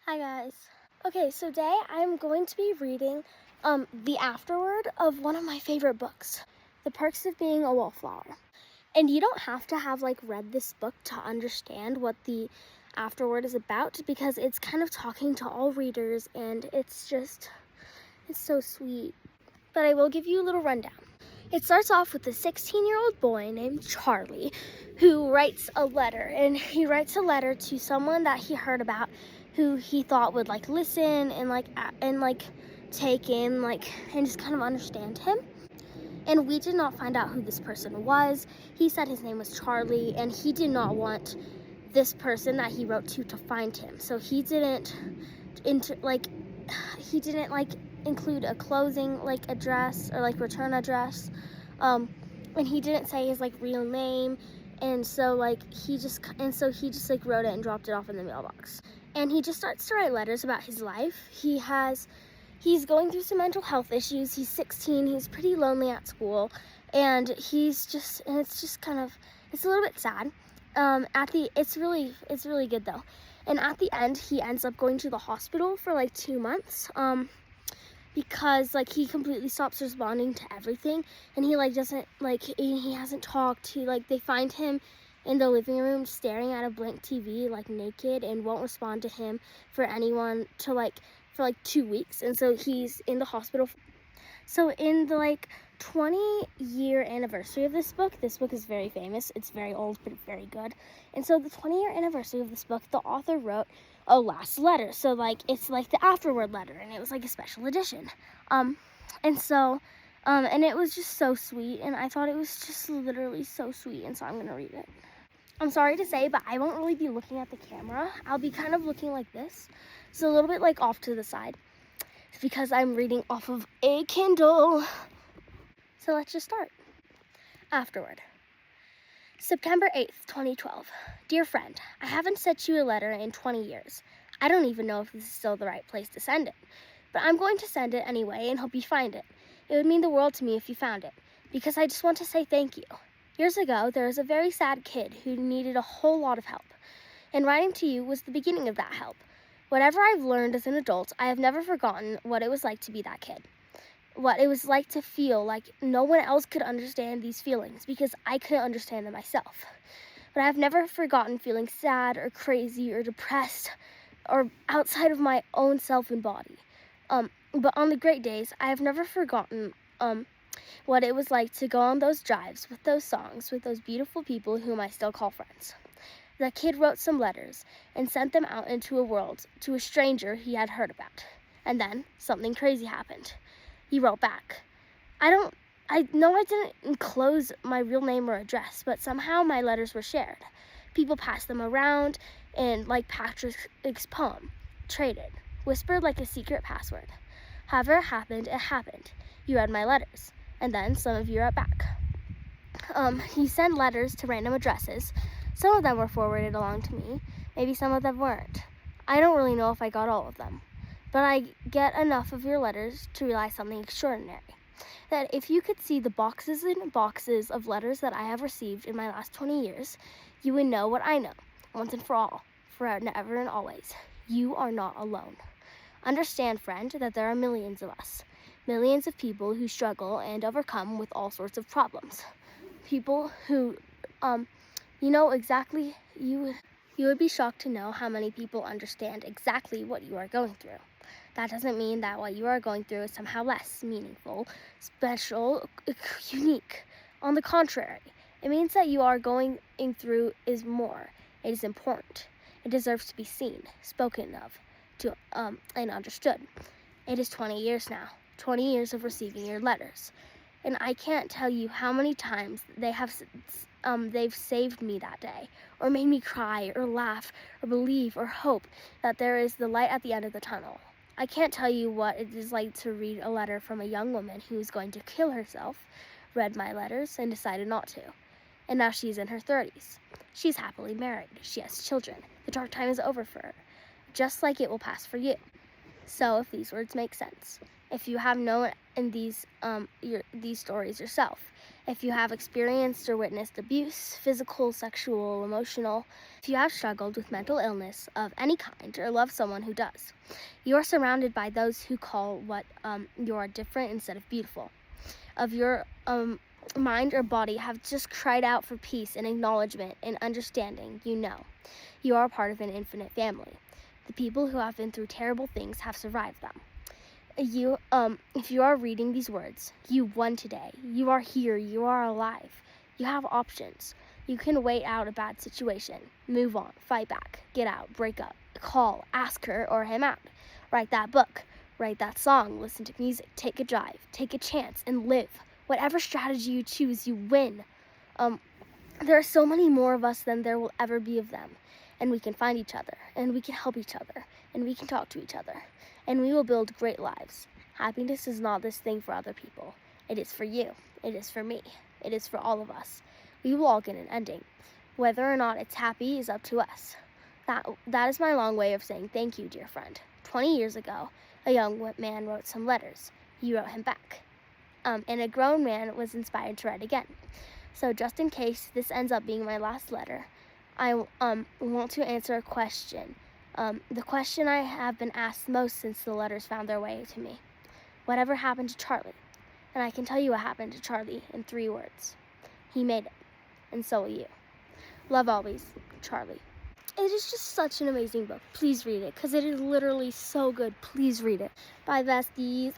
Hi guys. Okay, so today I'm going to be reading the afterword of one of my favorite books, The Perks of Being a Wallflower. And you don't have to have read this book to understand what the afterword is about, because it's kind of talking to all readers and it's so sweet. But I will give you a little rundown. It starts off with a 16-year-old boy named Charlie who writes a letter, and he writes a letter to someone that he heard about who he thought would listen and take in and just kind of understand him. And we did not find out who this person was. He said his name was Charlie, and he did not want this person that he wrote to find him. So he didn't include a closing address or return address, and he didn't say his real name, and so he just wrote it and dropped it off in the mailbox. And he just starts to write letters about his life. He's going through some mental health issues. He's 16. He's pretty lonely at school, and it's a little bit sad. It's really good though. And at the end, he ends up going to the hospital for 2 months, because he completely stops responding to everything, and he hasn't talked. They find him in the living room staring at a blank TV naked, and won't respond to him for anyone for 2 weeks, and so he's in the hospital. So in the 20-year anniversary of this book is very famous. It's very old, but very good. And so the 20-year anniversary of this book, the author wrote a last letter. So it's the afterward letter, and it was a special edition. And it was just so sweet, and I thought it was just literally so sweet, and so I'm gonna read it. I'm sorry to say, but I won't really be looking at the camera. I'll be kind of looking like this. So a little bit off to the side. It's because I'm reading off of a Kindle. So let's just start. Afterward. September 8th, 2012. Dear friend, I haven't sent you a letter in 20 years. I don't even know if this is still the right place to send it. But I'm going to send it anyway and hope you find it. It would mean the world to me if you found it, because I just want to say thank you. Years ago, there was a very sad kid who needed a whole lot of help. And writing to you was the beginning of that help. Whatever I've learned as an adult, I have never forgotten what it was like to be that kid. What it was like to feel like no one else could understand these feelings, because I couldn't understand them myself. But I've never forgotten feeling sad or crazy or depressed or outside of my own self and body. But on the great days, I have never forgotten what it was like to go on those drives with those songs with those beautiful people whom I still call friends. The kid wrote some letters and sent them out into a world to a stranger he had heard about. And then something crazy happened. He wrote back. I know I didn't enclose my real name or address, but somehow my letters were shared. People passed them around, and like Patrick's poem, traded, whispered like a secret password. However it happened, it happened. You read my letters, and then some of you wrote back. He sent letters to random addresses. Some of them were forwarded along to me. Maybe some of them weren't. I don't really know if I got all of them. But I get enough of your letters to realize something extraordinary. That if you could see the boxes and boxes of letters that I have received in my last 20 years, you would know what I know, once and for all, forever and always. You are not alone. Understand, friend, that there are millions of us. Millions of people who struggle and overcome with all sorts of problems. People who, you would be shocked to know how many people understand exactly what you are going through. That doesn't mean that what you are going through is somehow less meaningful, special, unique. On the contrary, it means that you are going through is more. It is important. It deserves to be seen, spoken of, and understood. It is 20 years now, 20 years of receiving your letters. And I can't tell you how many times they've saved me that day, or made me cry, or laugh, or believe, or hope that there is the light at the end of the tunnel. I can't tell you what it is like to read a letter from a young woman who is going to kill herself, read my letters, and decided not to. And now she's in her 30s. She's happily married. She has children. The dark time is over for her, just like it will pass for you. So if these words make sense, if you have known in these stories yourself, If you have experienced or witnessed abuse, physical, sexual, emotional, if you have struggled with mental illness of any kind or love someone who does, you are surrounded by those who call what you are different instead of beautiful. Of your mind or body have just cried out for peace and acknowledgement and understanding, you are a part of an infinite family. The people who have been through terrible things have survived them. If you are reading these words, you won today. You are here. You are alive. You have options. You can wait out a bad situation, move on, fight back, get out, break up, call, ask her or him out, write that book, write that song, listen to music, take a drive, take a chance, and live. Whatever strategy you choose, you win. There are so many more of us than there will ever be of them. And we can find each other, and we can help each other, and we can talk to each other, and we will build great lives. Happiness is not this thing for other people. It is for you. It is for me. It is for all of us. We will all get an ending. Whether or not it's happy is up to us. That is my long way of saying thank you, dear friend. 20 years ago, a young man wrote some letters. You wrote him back. And a grown man was inspired to write again. So just in case this ends up being my last letter, I want to answer a question. The question I have been asked most since the letters found their way to me. Whatever happened to Charlie? And I can tell you what happened to Charlie in 3 words. He made it, and so will you. Love always, Charlie. It is just such an amazing book. Please read it, because it is literally so good. Please read it. Bye, besties.